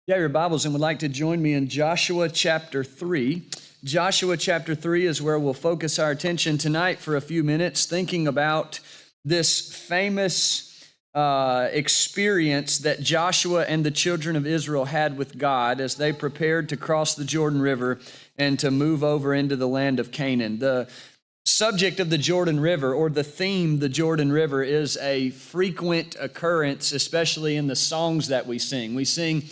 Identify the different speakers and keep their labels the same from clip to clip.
Speaker 1: You have your Bibles and would like to join me in Joshua chapter 3. Joshua chapter 3 is where we'll focus our attention tonight for a few minutes, thinking about this famous experience that Joshua and the children of Israel had with God as they prepared to cross the Jordan River and to move over into the land of Canaan. The subject of the Jordan River, or the theme, the Jordan River, is a frequent occurrence, especially in the songs that we sing. We sing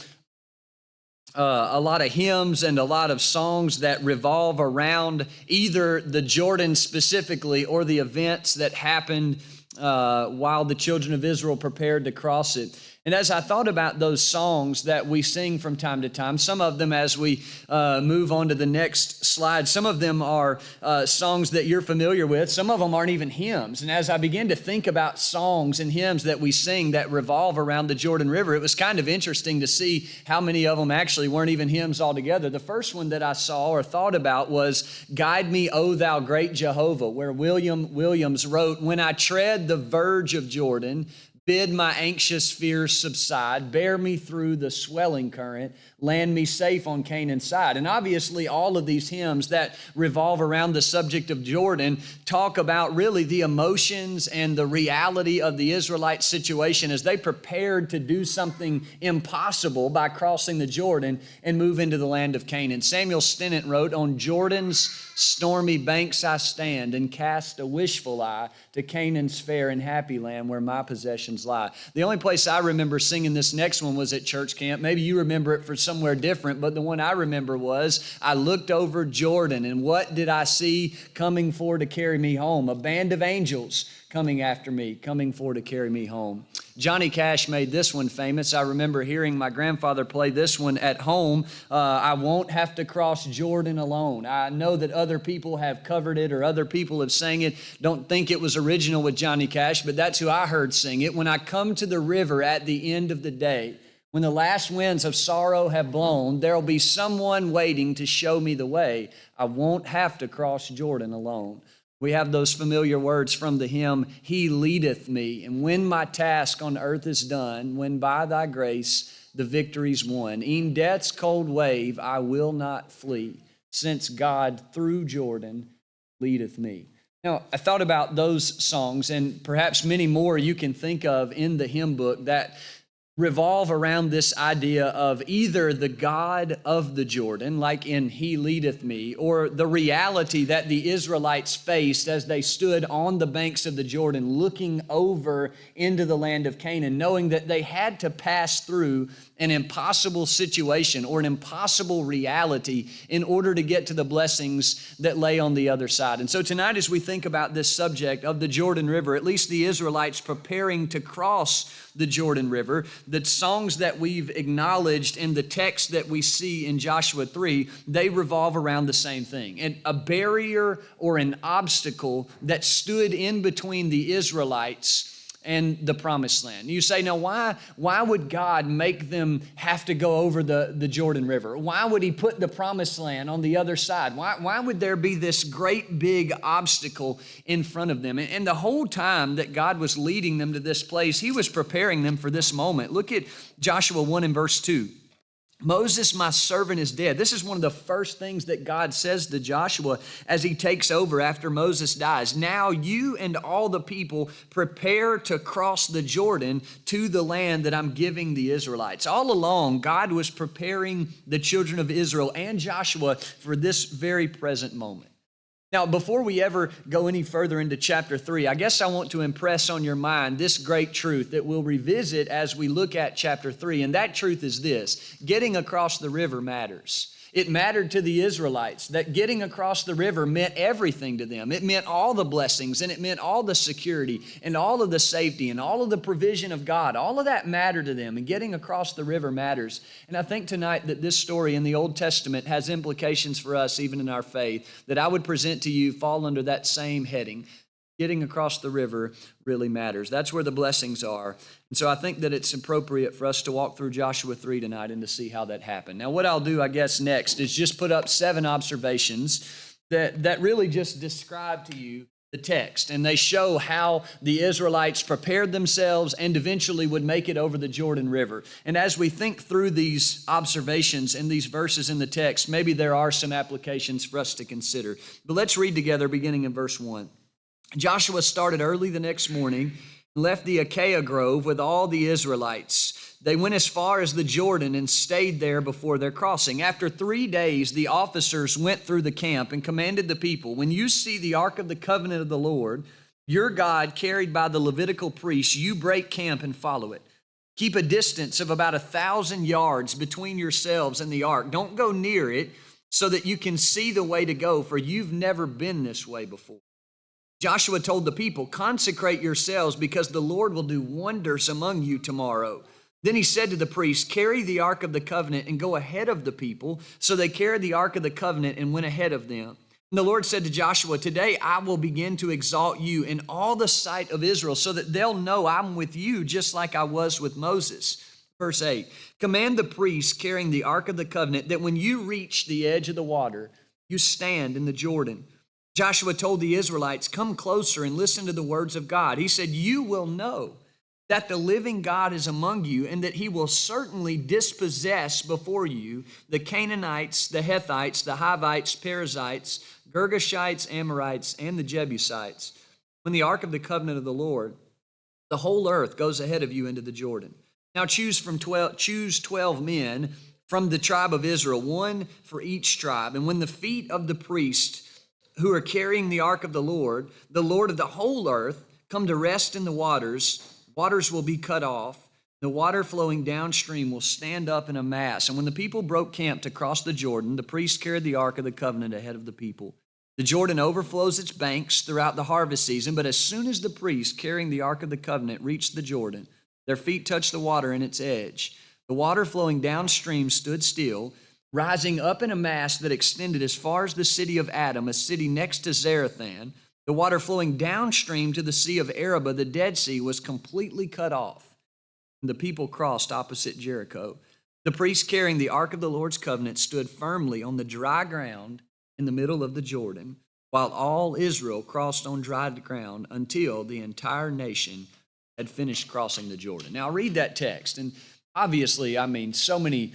Speaker 1: a lot of hymns and a lot of songs that revolve around either the Jordan specifically or the events that happened while the children of Israel prepared to cross it. And as I thought about those songs that we sing from time to time, some of them as we move on to the next slide, some of them are songs that you're familiar with. Some of them aren't even hymns. And as I began to think about songs and hymns that we sing that revolve around the Jordan River, it was kind of interesting to see how many of them actually weren't even hymns altogether. The first one that I saw or thought about was "Guide Me, O Thou Great Jehovah," where William Williams wrote, "When I tread the verge of Jordan, bid my anxious fears subside, bear me through the swelling current, land me safe on Canaan's side." And obviously all of these hymns that revolve around the subject of Jordan talk about really the emotions and the reality of the Israelite situation as they prepared to do something impossible by crossing the Jordan and move into the land of Canaan. Samuel Stennett wrote, "On Jordan's stormy banks I stand and cast a wishful eye to Canaan's fair and happy land where my possessions lie." The only place I remember singing this next one was at church camp. Maybe you remember it for somewhere different, but the one I remember was, "I looked over Jordan, and what did I see coming for to carry me home? A band of angels coming after me, coming for to carry me home." Johnny Cash made this one famous. I remember hearing my grandfather play this one at home. "I won't have to cross Jordan alone." I know that other people have covered it or other people have sang it. Don't think it was original with Johnny Cash, but that's who I heard sing it. "When I come to the river at the end of the day, when the last winds of sorrow have blown, there'll be someone waiting to show me the way. I won't have to cross Jordan alone." We have those familiar words from the hymn, "He leadeth me, and when my task on earth is done, when by thy grace the victory's won, e'en death's cold wave I will not flee, since God through Jordan leadeth me." Now, I thought about those songs and perhaps many more you can think of in the hymn book that revolve around this idea of either the God of the Jordan, like in "He leadeth me," or the reality that the Israelites faced as they stood on the banks of the Jordan looking over into the land of Canaan, knowing that they had to pass through an impossible situation or an impossible reality in order to get to the blessings that lay on the other side. And so tonight, as we think about this subject of the Jordan River, at least the Israelites preparing to cross the Jordan River, the songs that we've acknowledged in the text that we see in Joshua 3, they revolve around the same thing. And a barrier or an obstacle that stood in between the Israelites and the promised land. You say, now why would God make them have to go over the Jordan River? Why would he put the promised land on the other side? Why would there be this great big obstacle in front of them? And the whole time that God was leading them to this place, he was preparing them for this moment. Look at Joshua 1 and verse 2. "Moses, my servant, is dead." This is one of the first things that God says to Joshua as he takes over after Moses dies. "Now you and all the people prepare to cross the Jordan to the land that I'm giving the Israelites." All along, God was preparing the children of Israel and Joshua for this very present moment. Now, before we ever go any further into chapter 3, I guess I want to impress on your mind this great truth that we'll revisit as we look at chapter 3. And that truth is this: getting across the river matters. It mattered to the Israelites that getting across the river meant everything to them. It meant all the blessings, and it meant all the security and all of the safety and all of the provision of God. All of that mattered to them, and getting across the river matters. And I think tonight that this story in the Old Testament has implications for us even in our faith that I would present to you fall under that same heading. Getting across the river really matters. That's where the blessings are. And so I think that it's appropriate for us to walk through Joshua 3 tonight and to see how that happened. Now, what I'll do, I guess, next is just put up 7 observations that really just describe to you the text, and they show how the Israelites prepared themselves and eventually would make it over the Jordan River. And as we think through these observations and these verses in the text, maybe there are some applications for us to consider. But let's read together beginning in verse 1. Joshua started early the next morning and left the Acacia Grove with all the Israelites. They went as far as the Jordan and stayed there before their crossing. After 3 days, the officers went through the camp and commanded the people, "When you see the ark of the covenant of the Lord, your God, carried by the Levitical priests, you break camp and follow it. Keep a distance of about 1,000 yards between yourselves and the ark. Don't go near it so that you can see the way to go, for you've never been this way before." Joshua told the people, "Consecrate yourselves because the Lord will do wonders among you tomorrow." Then he said to the priests, "Carry the ark of the covenant and go ahead of the people." So they carried the ark of the covenant and went ahead of them. And the Lord said to Joshua, "Today I will begin to exalt you in all the sight of Israel so that they'll know I'm with you just like I was with Moses." Verse 8, "Command the priests carrying the ark of the covenant that when you reach the edge of the water, you stand in the Jordan." Joshua told the Israelites, "Come closer and listen to the words of God." He said, "You will know that the living God is among you and that he will certainly dispossess before you the Canaanites, the Hittites, the Hivites, Perizzites, Girgashites, Amorites, and the Jebusites. When the ark of the covenant of the Lord, the whole earth goes ahead of you into the Jordan. Now choose 12 men from the tribe of Israel, one for each tribe. And when the feet of the priests who are carrying the ark of the Lord of the whole earth, come to rest in the waters will be cut off. The water flowing downstream will stand up in a mass. And when the people broke camp to cross the Jordan, the priests carried the ark of the covenant ahead of the people. The Jordan overflows its banks throughout the harvest season, but as soon as the priests carrying the ark of the covenant reached the Jordan, their feet touched the water in its edge. The water flowing downstream stood still, rising up in a mass that extended as far as the city of Adam, a city next to Zarethan. The water flowing downstream to the Sea of Arabah, the Dead Sea, was completely cut off. And the people crossed opposite Jericho. The priests carrying the ark of the Lord's covenant stood firmly on the dry ground in the middle of the Jordan, while all Israel crossed on dry ground until the entire nation had finished crossing the Jordan. Now, read that text. And obviously, so many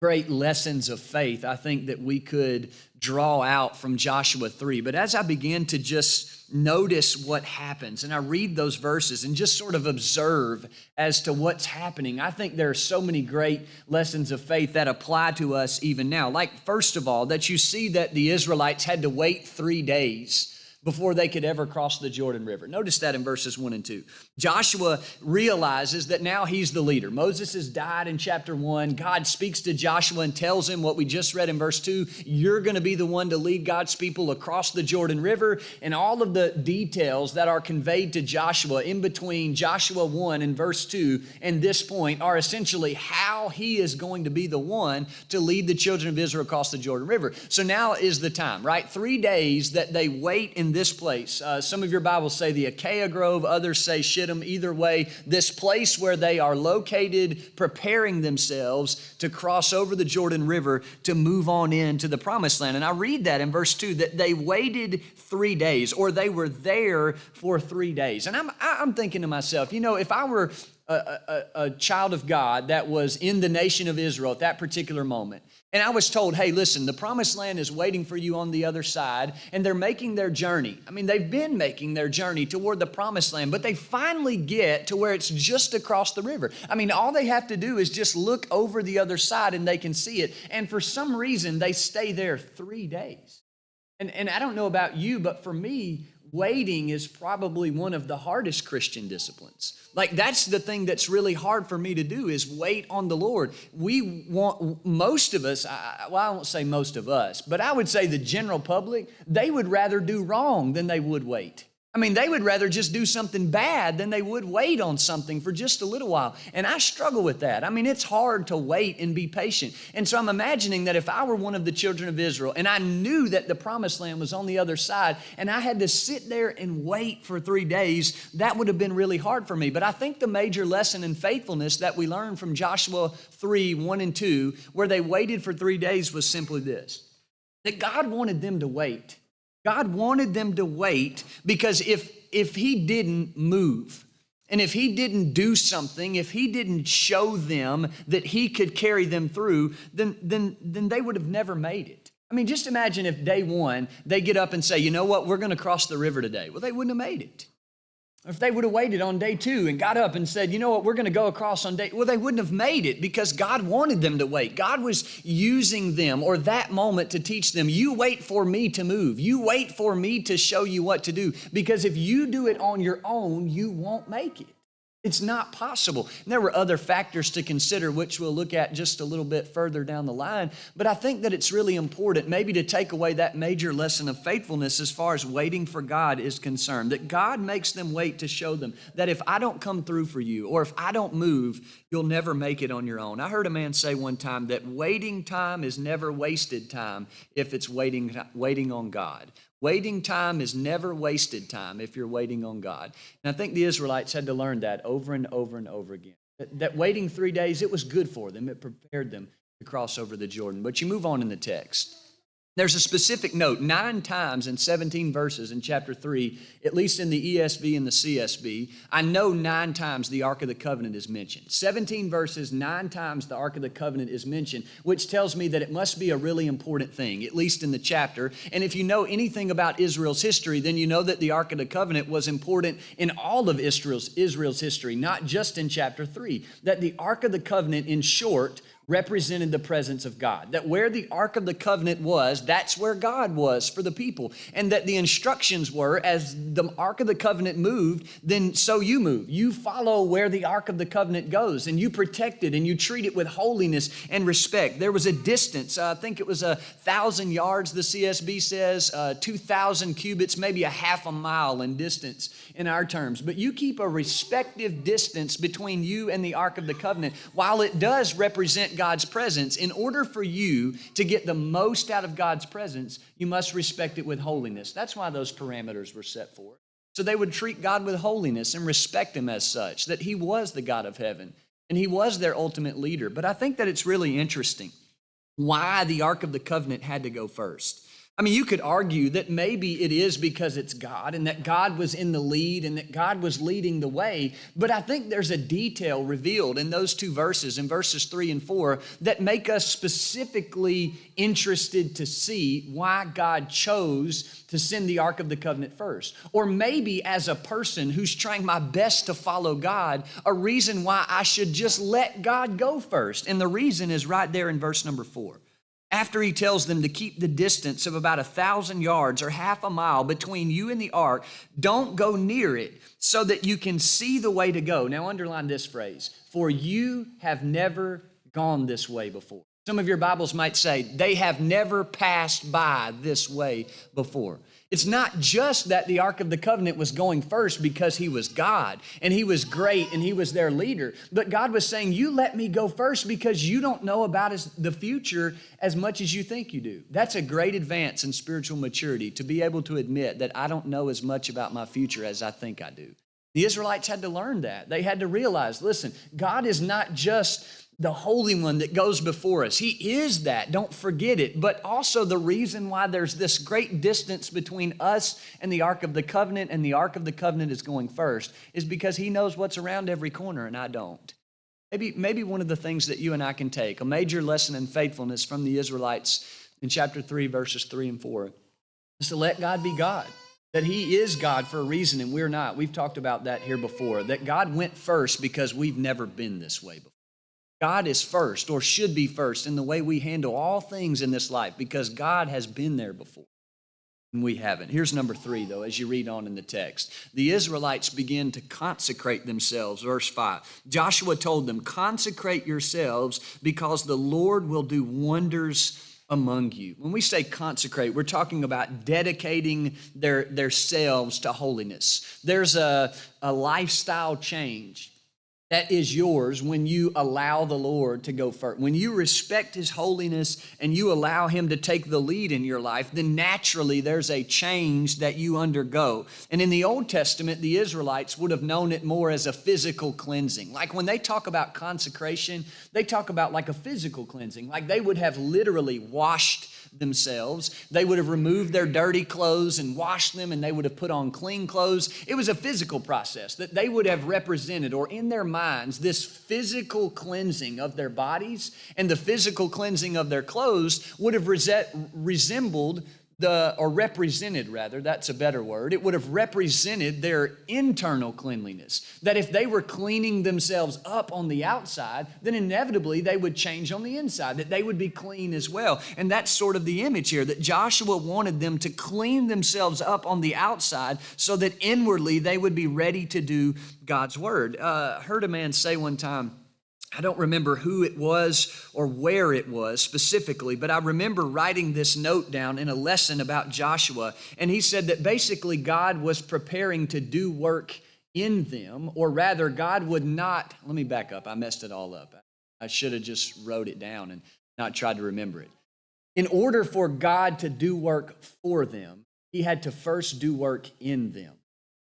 Speaker 1: great lessons of faith I think that we could draw out from Joshua 3. But as I begin to just notice what happens, and I read those verses and just sort of observe as to what's happening, I think there are so many great lessons of faith that apply to us even now. Like, first of all, that you see that the Israelites had to wait 3 days before they could ever cross the Jordan River. Notice that in verses 1 and 2. Joshua realizes that now he's the leader. Moses has died in chapter 1. God speaks to Joshua and tells him what we just read in verse 2. You're going to be the one to lead God's people across the Jordan River. And all of the details that are conveyed to Joshua in between Joshua 1 and verse 2 and this point are essentially how he is going to be the one to lead the children of Israel across the Jordan River. So now is the time, right? 3 days that they wait in this place. Some of your Bibles say the Acacia Grove, others say Shittim. Either way, this place where they are located, preparing themselves to cross over the Jordan River to move on into the Promised Land. And I read that in verse 2, that they waited 3 days, or they were there for 3 days. And I'm thinking to myself, if I were a child of God that was in the nation of Israel at that particular moment, and I was told, hey, listen, the Promised Land is waiting for you on the other side, and they're making their journey. They've been making their journey toward the Promised Land, but they finally get to where it's just across the river. All they have to do is just look over the other side and they can see it. And for some reason, they stay there 3 days. And I don't know about you, but for me, waiting is probably one of the hardest Christian disciplines. That's the thing that's really hard for me to do, is wait on the Lord. We want, most of us, I won't say most of us, but I would say the general public, they would rather do wrong than they would wait. They would rather just do something bad than they would wait on something for just a little while. And I struggle with that. It's hard to wait and be patient. And so I'm imagining that if I were one of the children of Israel and I knew that the Promised Land was on the other side and I had to sit there and wait for 3 days, that would have been really hard for me. But I think the major lesson in faithfulness that we learned from Joshua 3, 1 and 2, where they waited for 3 days, was simply this: that God wanted them to wait. God wanted them to wait because if he didn't move, and if he didn't do something, if he didn't show them that he could carry them through, then they would have never made it. I mean, just imagine if day one, they get up and say, you know what, we're going to cross the river today. Well, they wouldn't have made it. If they would have waited on day two and got up and said, you know what, we're going to go across on day, well, they wouldn't have made it because God wanted them to wait. God was using them or that moment to teach them, you wait for me to move. You wait for me to show you what to do. Because if you do it on your own, you won't make it. It's not possible. And there were other factors to consider, which we'll look at just a little bit further down the line. But I think that it's really important maybe to take away that major lesson of faithfulness as far as waiting for God is concerned, that God makes them wait to show them that if I don't come through for you or if I don't move, you'll never make it on your own. I heard a man say one time that waiting time is never wasted time if it's waiting on God. Waiting time is never wasted time if you're waiting on God. And I think the Israelites had to learn that over and over and over again. That waiting 3 days, it was good for them. It prepared them to cross over the Jordan. But you move on in the text. There's a specific note, 9 times in 17 verses in chapter 3, at least in the ESV and the CSB. I know 9 times the Ark of the Covenant is mentioned. 17 verses, 9 times the Ark of the Covenant is mentioned, which tells me that it must be a really important thing, at least in the chapter. And if you know anything about Israel's history, then you know that the Ark of the Covenant was important in all of Israel's history, not just in chapter 3. That the Ark of the Covenant, in short, represented the presence of God. That where the Ark of the Covenant was, that's where God was for the people. And that the instructions were, as the Ark of the Covenant moved, then so you move. You follow where the Ark of the Covenant goes, and you protect it, and you treat it with holiness and respect. There was a distance, I think it was 1,000 yards, the CSB says, 2,000 cubits, maybe a half a mile in distance in our terms. But you keep a respective distance between you and the Ark of the Covenant. While it does represent God's presence, in order for you to get the most out of God's presence, you must respect it with holiness. That's why those parameters were set forth. So they would treat God with holiness and respect him as such, that he was the God of heaven and he was their ultimate leader. But I think that it's really interesting why the Ark of the Covenant had to go first. I mean, you could argue that maybe it is because it's God and that God was in the lead and that God was leading the way. But I think there's a detail revealed in those 2 verses, in verses 3 and 4, that make us specifically interested to see why God chose to send the Ark of the Covenant first. Or maybe as a person who's trying my best to follow God, a reason why I should just let God go first. And the reason is right there in verse number 4. After he tells them to keep the distance of about 1,000 yards or half a mile between you and the ark, don't go near it so that you can see the way to go. Now underline this phrase, for you have never gone this way before. Some of your Bibles might say, they have never passed by this way before. It's not just that the Ark of the Covenant was going first because he was God and he was great and he was their leader. But God was saying, you let me go first because you don't know about the future as much as you think you do. That's a great advance in spiritual maturity, to be able to admit that I don't know as much about my future as I think I do. The Israelites had to learn that. They had to realize, listen, God is not just the Holy One that goes before us. He is that, don't forget it. But also the reason why there's this great distance between us and the Ark of the Covenant, and the Ark of the Covenant is going first, is because he knows what's around every corner and I don't. Maybe one of the things that you and I can take, a major lesson in faithfulness from the Israelites in chapter 3, verses 3 and 4, is to let God be God. That he is God for a reason and we're not. We've talked about that here before. That God went first because we've never been this way before. God is first, or should be first, in the way we handle all things in this life, because God has been there before and we haven't. Here's number 3, though, as you read on in the text. The Israelites begin to consecrate themselves. Verse 5. Joshua told them, consecrate yourselves because the Lord will do wonders among you. When we say consecrate, we're talking about dedicating their selves to holiness. There's a lifestyle change that is yours when you allow the Lord to go first. When you respect His holiness and you allow Him to take the lead in your life, then naturally there's a change that you undergo. And in the Old Testament, the Israelites would have known it more as a physical cleansing. Like when they talk about consecration, they talk about like a physical cleansing. Like they would have literally washed themselves. They would have removed their dirty clothes and washed them, and they would have put on clean clothes. It was a physical process that they would have represented, or in their minds, this physical cleansing of their bodies and the physical cleansing of their clothes would have resembled represented rather, that's a better word. It would have represented their internal cleanliness. That if they were cleaning themselves up on the outside, then inevitably they would change on the inside, that they would be clean as well. And that's sort of the image here, that Joshua wanted them to clean themselves up on the outside so that inwardly they would be ready to do God's word. I heard a man say one time, I don't remember who it was or where it was specifically, but I remember writing this note down in a lesson about Joshua, and he said that basically God was preparing to do work in them, or rather God would not, let me back up, I messed it all up. I should have just wrote it down and not tried to remember it. In order for God to do work for them, He had to first do work in them.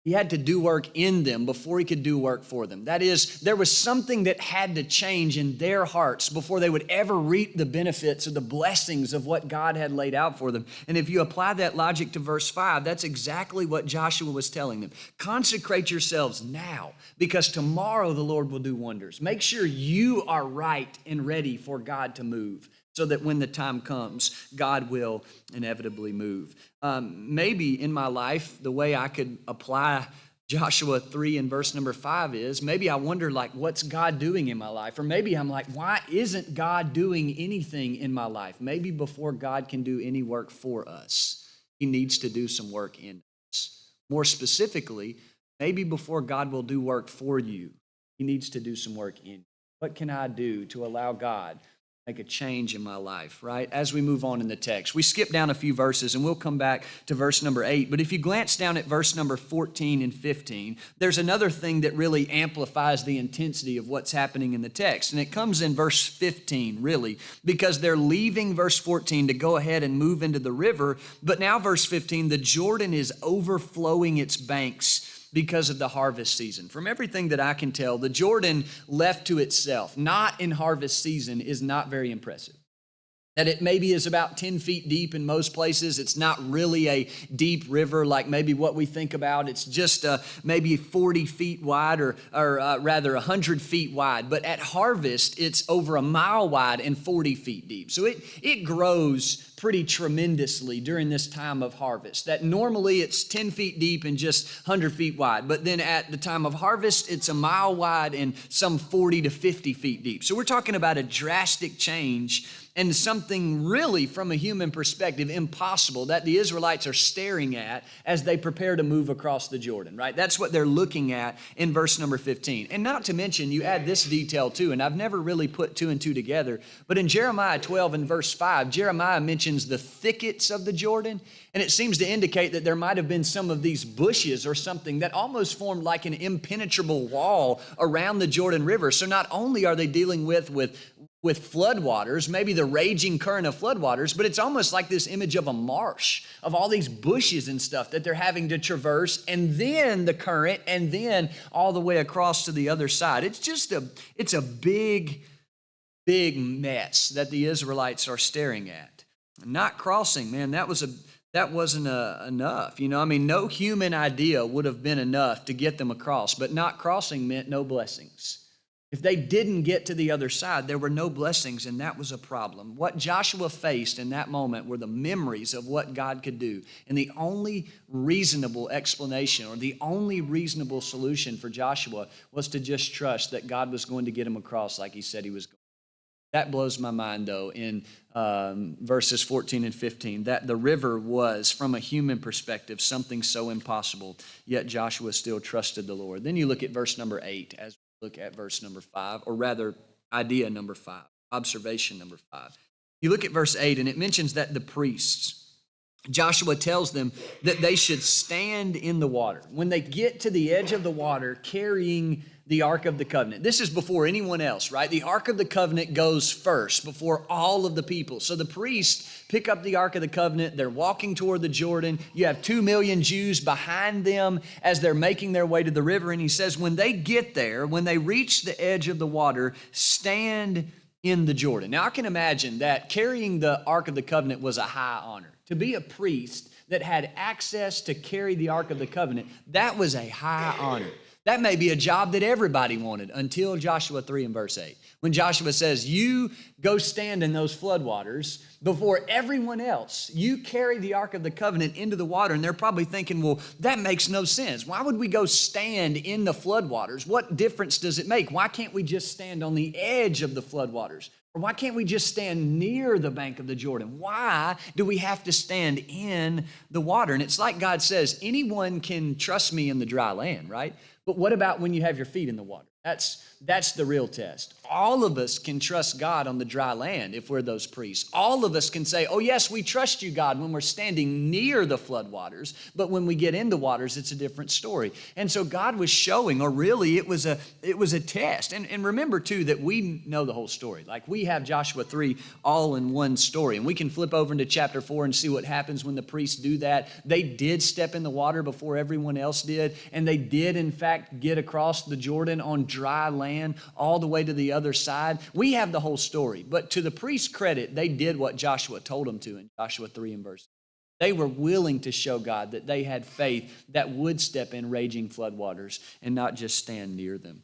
Speaker 1: He had to do work in them before He could do work for them. That is, there was something that had to change in their hearts before they would ever reap the benefits or the blessings of what God had laid out for them. And if you apply that logic to verse 5, that's exactly what Joshua was telling them. Consecrate yourselves now, because tomorrow the Lord will do wonders. Make sure you are right and ready for God to move, so that when the time comes, God will inevitably move. Maybe in my life, the way I could apply Joshua 3 and verse number 5 is, maybe I wonder, like, what's God doing in my life? Or maybe I'm like, why isn't God doing anything in my life? Maybe before God can do any work for us, He needs to do some work in us. More specifically, maybe before God will do work for you, He needs to do some work in you. What can I do to allow God make a change in my life, right? As we move on in the text, we skip down a few verses and we'll come back to verse number 8. But if you glance down at verse number 14 and 15, there's another thing that really amplifies the intensity of what's happening in the text. And it comes in verse 15, really, because they're leaving verse 14 to go ahead and move into the river. But now verse 15, the Jordan is overflowing its banks because of the harvest season. From everything that I can tell, the Jordan left to itself, not in harvest season, is not very impressive. That it maybe is about 10 feet deep in most places. It's not really a deep river like maybe what we think about. It's just maybe 40 feet wide or rather 100 feet wide. But at harvest, it's over a mile wide and 40 feet deep. So it grows pretty tremendously during this time of harvest. That normally it's 10 feet deep and just 100 feet wide. But then at the time of harvest, it's a mile wide and some 40 to 50 feet deep. So we're talking about a drastic change and something really, from a human perspective, impossible that the Israelites are staring at as they prepare to move across the Jordan, right? That's what they're looking at in verse number 15. And not to mention, you add this detail too, and I've never really put two and two together, but in Jeremiah 12 and verse 5, Jeremiah mentions the thickets of the Jordan, and it seems to indicate that there might have been some of these bushes or something that almost formed like an impenetrable wall around the Jordan River. So not only are they dealing with floodwaters, maybe the raging current of floodwaters, but it's almost like this image of a marsh, of all these bushes and stuff that they're having to traverse, and then the current, and then all the way across to the other side. It's a big mess that the Israelites are staring at. Not crossing, man, that wasn't enough. You know, I mean, no human idea would have been enough to get them across, but not crossing meant no blessings. If they didn't get to the other side, there were no blessings, and that was a problem. What Joshua faced in that moment were the memories of what God could do. And the only reasonable explanation or the only reasonable solution for Joshua was to just trust that God was going to get him across like He said He was going. That blows my mind, though, in verses 14 and 15, that the river was, from a human perspective, something so impossible, yet Joshua still trusted the Lord. Then you look at verse number 8 as we look at verse number 5, or rather, idea number 5, observation number 5. You look at verse 8, and it mentions that the priests, Joshua tells them that they should stand in the water. When they get to the edge of the water carrying the Ark of the Covenant. This is before anyone else, right? The Ark of the Covenant goes first before all of the people. So the priests pick up the Ark of the Covenant. They're walking toward the Jordan. You have 2 million Jews behind them as they're making their way to the river. And he says, when they get there, when they reach the edge of the water, stand in the Jordan. Now, I can imagine that carrying the Ark of the Covenant was a high honor. To be a priest that had access to carry the Ark of the Covenant, that was a high honor. That may be a job that everybody wanted until Joshua 3 and verse 8. When Joshua says, you go stand in those floodwaters before everyone else. You carry the Ark of the Covenant into the water. And they're probably thinking, well, that makes no sense. Why would we go stand in the floodwaters? What difference does it make? Why can't we just stand on the edge of the floodwaters? Or why can't we just stand near the bank of the Jordan? Why do we have to stand in the water? And it's like God says, anyone can trust me in the dry land, right? But what about when you have your feet in the water? That's the real test. All of us can trust God on the dry land if we're those priests. All of us can say, oh yes, we trust you, God, when we're standing near the floodwaters, but when we get in the waters, it's a different story. And so God was showing, or really it was a test. And remember too that we know the whole story. Like we have Joshua 3 all in one story. And we can flip over into chapter 4 and see what happens when the priests do that. They did step in the water before everyone else did. And they did in fact get across the Jordan on dry land all the way to the other side. We have the whole story, but to the priest's credit, they did what Joshua told them to in Joshua 3 and verse. They were willing to show God that they had faith that would step in raging floodwaters and not just stand near them.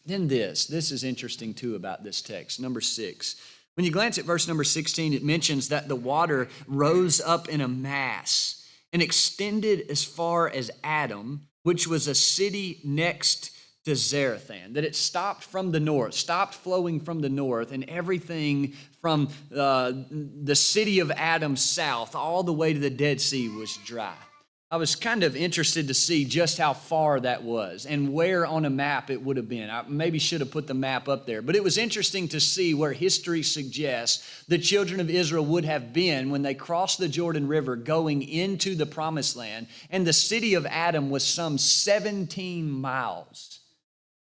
Speaker 1: Then this is interesting too about this text, number 6. When you glance at verse number 16, it mentions that the water rose up in a mass and extended as far as Adam, which was a city next to Zarethan, that it stopped from the north, stopped flowing from the north, and everything from the city of Adam south all the way to the Dead Sea was dry. I was kind of interested to see just how far that was and where on a map it would have been. I maybe should have put the map up there, but it was interesting to see where history suggests the children of Israel would have been when they crossed the Jordan River going into the Promised Land, and the city of Adam was some 17 miles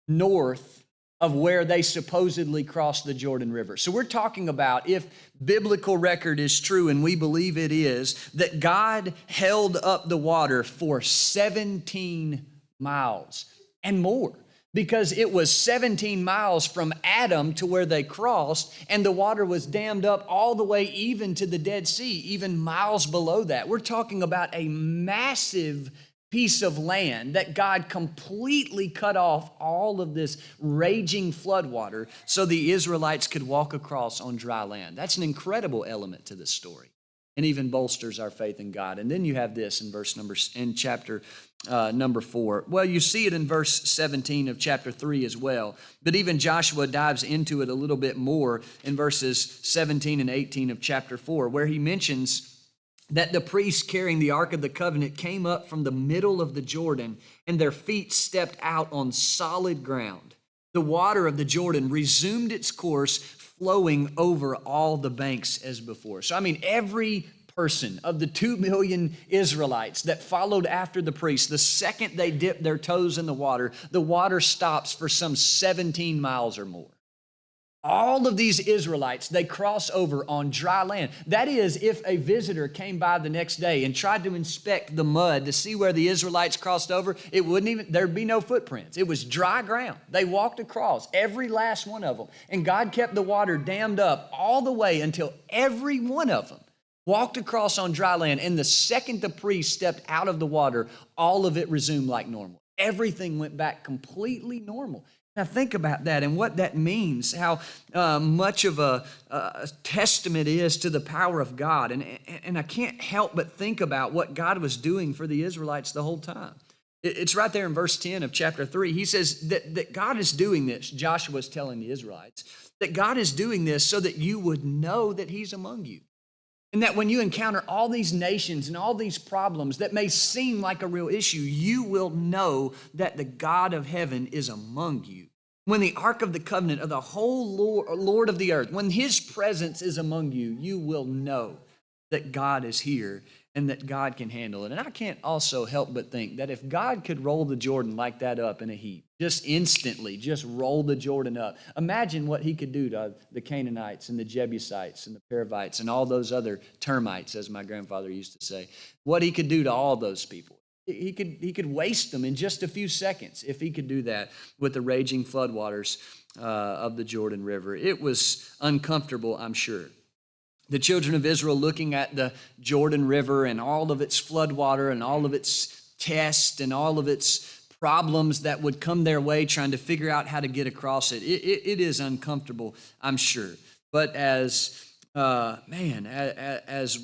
Speaker 1: north of where they supposedly crossed the Jordan River. So we're talking about, if biblical record is true, and we believe it is, that God held up the water for 17 miles and more, because it was 17 miles from Adam to where they crossed, and the water was dammed up all the way even to the Dead Sea, even miles below that. We're talking about a massive piece of land that God completely cut off all of this raging floodwater so the Israelites could walk across on dry land. That's an incredible element to this story, and even bolsters our faith in God. And then you have this in chapter number 4. Well, you see it in verse 17 of chapter 3 as well, but even Joshua dives into it a little bit more in verses 17 and 18 of chapter 4, where he mentions that the priests carrying the Ark of the Covenant came up from the middle of the Jordan, and their feet stepped out on solid ground. The water of the Jordan resumed its course, flowing over all the banks as before. So, every person of the 2 million Israelites that followed after the priests, the second they dipped their toes in the water stops for some 17 miles or more. All of these Israelites, they cross over on dry land. That is, if a visitor came by the next day and tried to inspect the mud to see where the Israelites crossed over, there'd be no footprints. It was dry ground. They walked across, every last one of them. And God kept the water dammed up all the way until every one of them walked across on dry land. And the second the priest stepped out of the water, all of it resumed like normal. Everything went back completely normal. Now think about that and what that means, how much of a testament it is to the power of God. And I can't help but think about what God was doing for the Israelites the whole time. It's right there in verse 10 of chapter 3. He says that God is doing this. Joshua's telling the Israelites that God is doing this so that you would know that he's among you. And that when you encounter all these nations and all these problems that may seem like a real issue, you will know that the God of heaven is among you. When the Ark of the Covenant of the whole Lord of the earth, when his presence is among you, you will know that God is here and that God can handle it. And I can't also help but think that if God could roll the Jordan like that up in a heap, just instantly, just roll the Jordan up, imagine what he could do to the Canaanites and the Jebusites and the Perizzites and all those other termites, as my grandfather used to say, what he could do to all those people. He could waste them in just a few seconds if he could do that with the raging floodwaters of the Jordan River. It was uncomfortable, I'm sure. The children of Israel looking at the Jordan River and all of its floodwater and all of its tests and all of its problems that would come their way trying to figure out how to get across it. It is uncomfortable, I'm sure. But as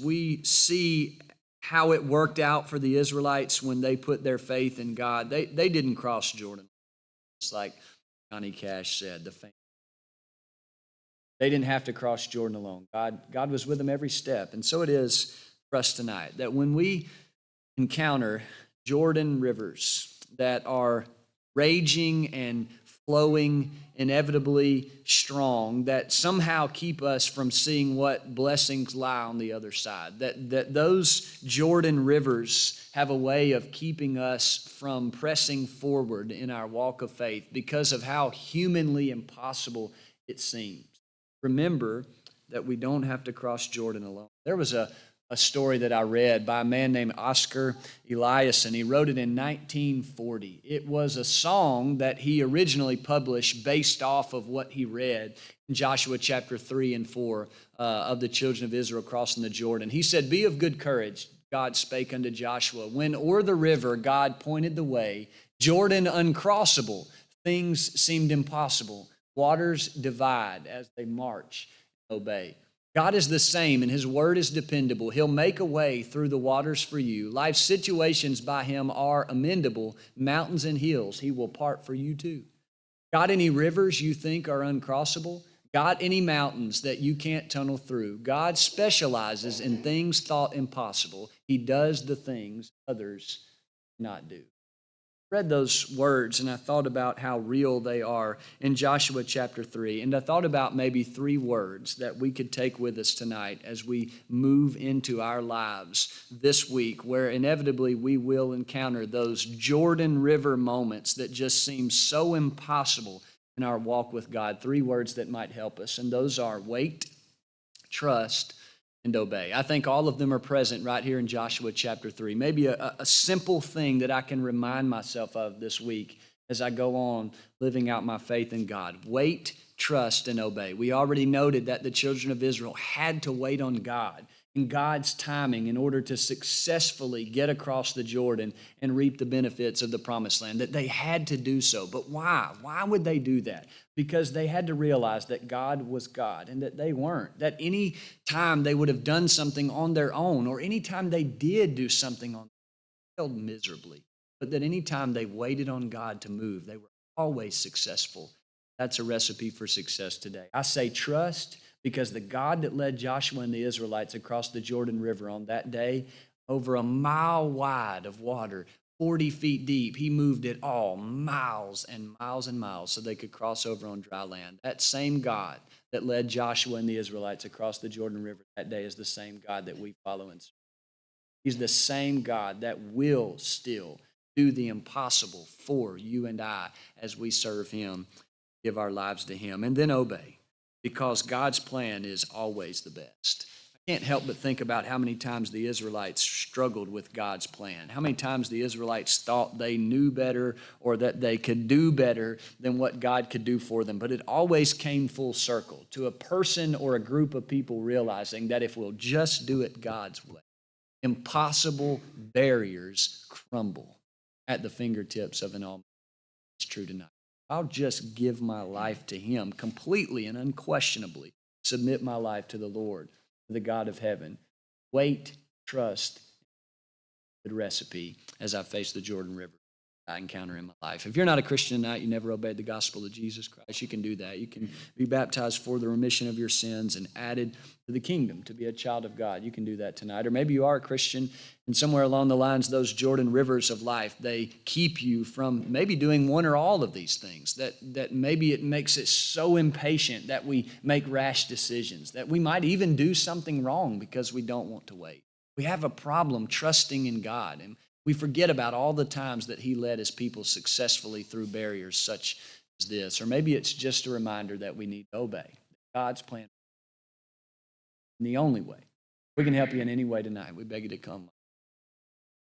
Speaker 1: we see how it worked out for the Israelites when they put their faith in God, they didn't cross Jordan. Just like Johnny Cash said, they didn't have to cross Jordan alone. God was with them every step. And so it is for us tonight, that when we encounter Jordan rivers that are raging and flowing inevitably strong, that somehow keep us from seeing what blessings lie on the other side, that those Jordan rivers have a way of keeping us from pressing forward in our walk of faith because of how humanly impossible it seems. Remember that we don't have to cross Jordan alone. There was a story that I read by a man named Oscar Eliason. He wrote it in 1940. It was a song that he originally published based off of what he read in Joshua chapter 3 and 4 of the children of Israel crossing the Jordan. He said, "Be of good courage, God spake unto Joshua. When o'er the river God pointed the way, Jordan uncrossable, things seemed impossible. Waters divide as they march and obey." God is the same, and His word is dependable. He'll make a way through the waters for you. Life's situations by Him are amendable. Mountains and hills He will part for you too. Got any rivers you think are uncrossable? Got any mountains that you can't tunnel through? God specializes in things thought impossible. He does the things others cannot do. Read those words and I thought about how real they are in Joshua chapter 3. And I thought about maybe 3 words that we could take with us tonight as we move into our lives this week, where inevitably we will encounter those Jordan River moments that just seem so impossible in our walk with God. 3 words that might help us, and those are wait, trust, and obey. I think all of them are present right here in Joshua chapter 3. Maybe a simple thing that I can remind myself of this week as I go on living out my faith in God. Wait, trust, and obey. We already noted that the children of Israel had to wait on God in God's timing in order to successfully get across the Jordan and reap the benefits of the promised land, that they had to do so. But why? Why would they do that? Because they had to realize that God was God and that they weren't. That any time they would have done something on their own, or any time they did do something on their own, failed miserably. But that any time they waited on God to move, they were always successful. That's a recipe for success today. I say trust, because the God that led Joshua and the Israelites across the Jordan River on that day, over a mile wide of water, 40 feet deep, He moved it all miles and miles and miles so they could cross over on dry land. That same God that led Joshua and the Israelites across the Jordan River that day is the same God that we follow and serve. He's the same God that will still do the impossible for you and I as we serve Him, give our lives to Him, and then obey, because God's plan is always the best. I can't help but think about how many times the Israelites struggled with God's plan, how many times the Israelites thought they knew better or that they could do better than what God could do for them. But it always came full circle to a person or a group of people realizing that if we'll just do it God's way, impossible barriers crumble at the fingertips of an Almighty. It's true tonight. I'll just give my life to Him completely and unquestionably, submit my life to the Lord, the God of heaven. Wait, trust, good recipe as I face the Jordan River. I encounter in my life. If you're not a Christian tonight, you never obeyed the gospel of Jesus Christ, you can do that. You can be baptized for the remission of your sins and added to the kingdom to be a child of God. You can do that tonight. Or maybe you are a Christian and somewhere along the lines, those Jordan rivers of life, they keep you from maybe doing one or all of these things, that maybe it makes it so impatient that we make rash decisions, that we might even do something wrong because we don't want to wait. We have a problem trusting in God, and we forget about all the times that He led His people successfully through barriers such as this. Or maybe it's just a reminder that we need to obey God's plan in the only way. We can help you in any way tonight. We beg you to come.